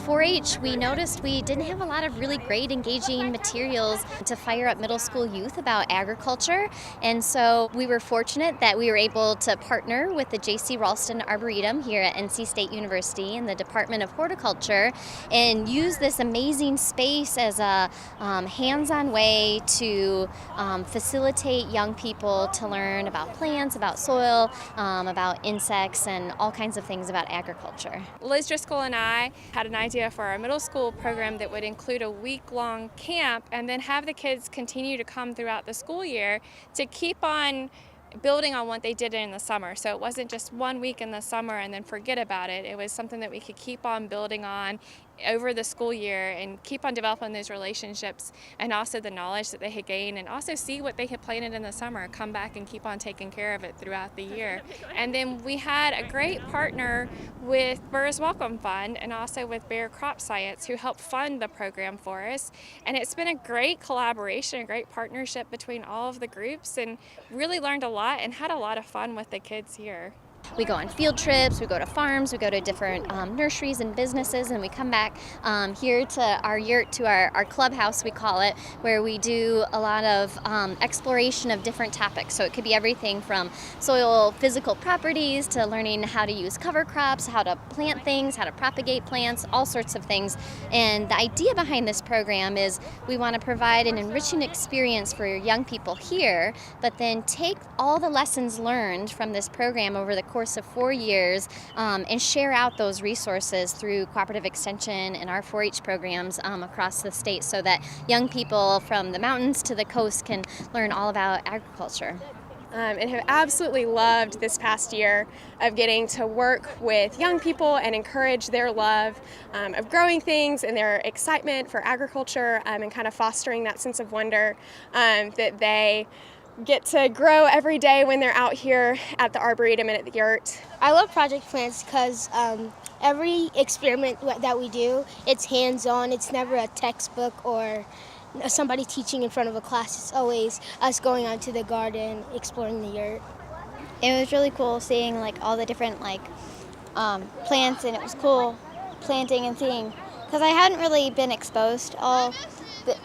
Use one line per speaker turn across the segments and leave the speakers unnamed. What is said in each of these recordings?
4-H, we noticed we didn't have a lot of really great engaging materials to fire up middle school youth about agriculture, and so we were fortunate that we were able to partner with the J.C. Ralston Arboretum here at NC State University in the Department of Horticulture and use this amazing space as a hands-on way to facilitate young people to learn about plants, about soil, about insects, and all kinds of things about agriculture.
Oyster School and I had an idea for our middle school program that would include a week-long camp and then have the kids continue to come throughout the school year to keep on building on what they did in the summer. So it wasn't just 1 week in the summer and then forget about it. It was something that we could keep on building on over the school year and keep on developing those relationships and also the knowledge that they had gained, and also see what they had planted in the summer, come back and keep on taking care of it throughout the year. And then we had a great partner with Burr's Welcome Fund and also with Bayer Crop Science, who helped fund the program for us. And it's been a great collaboration, a great partnership between all of the groups, and really learned a lot and had a lot of fun with the kids here.
We go on field trips, we go to farms, we go to different nurseries and businesses, and we come back here to our yurt, to our clubhouse, we call it, where we do a lot of exploration of different topics. So it could be everything from soil physical properties to learning how to use cover crops, how to plant things, how to propagate plants, all sorts of things. And the idea behind this program is we want to provide an enriching experience for young people here, but then take all the lessons learned from this program over the course of 4 years and share out those resources through cooperative extension and our 4-H programs across the state, so that young people from the mountains to the coast can learn all about agriculture.
And have absolutely loved this past year of getting to work with young people and encourage their love of growing things and their excitement for agriculture, and kind of fostering that sense of wonder that they get to grow every day when they're out here at the Arboretum and at the yurt.
I love project plants because every experiment that we do, it's hands-on. It's never a textbook or somebody teaching in front of a class. It's always us going out to the garden, exploring the yurt.
It was really cool seeing like all the different plants, and it was cool planting and seeing, because I hadn't really been exposed all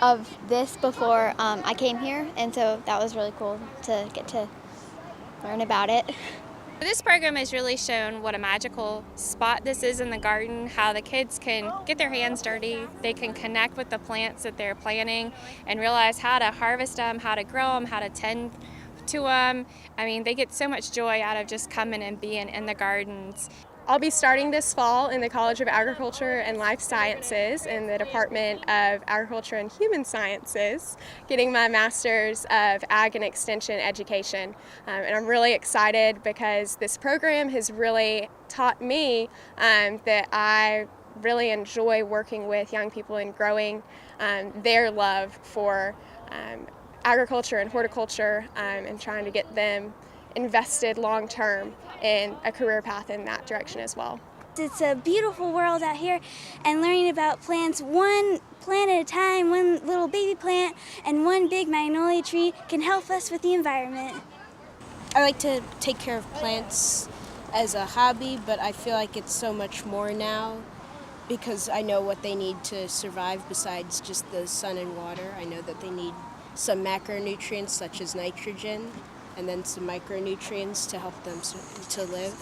of this before I came here, and so that was really cool to get to learn about it.
This program has really shown what a magical spot this is in the garden, how the kids can get their hands dirty, they can connect with the plants that they're planting and realize how to harvest them, how to grow them, how to tend to them. I mean, they get so much joy out of just coming and being in the gardens.
I'll be starting this fall in the College of Agriculture and Life Sciences in the Department of Agriculture and Human Sciences, getting my Master's of Ag and Extension Education. And I'm really excited because this program has really taught me that I really enjoy working with young people and growing their love for agriculture and horticulture, and trying to get them invested long-term in a career path in that direction as well.
It's a beautiful world out here, and learning about plants one plant at a time, one little baby plant and one big magnolia tree, can help us with the environment.
I like to take care of plants as a hobby, but I feel like it's so much more now because I know what they need to survive besides just the sun and water. I know that they need some macronutrients such as nitrogen, and then some micronutrients to help them to live.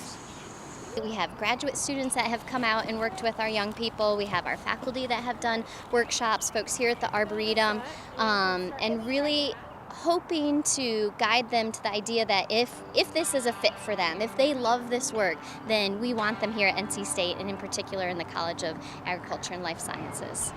We have graduate students that have come out and worked with our young people. We have our faculty that have done workshops, folks here at the Arboretum, and really hoping to guide them to the idea that if this is a fit for them, if they love this work, then we want them here at NC State, and in particular in the College of Agriculture and Life Sciences.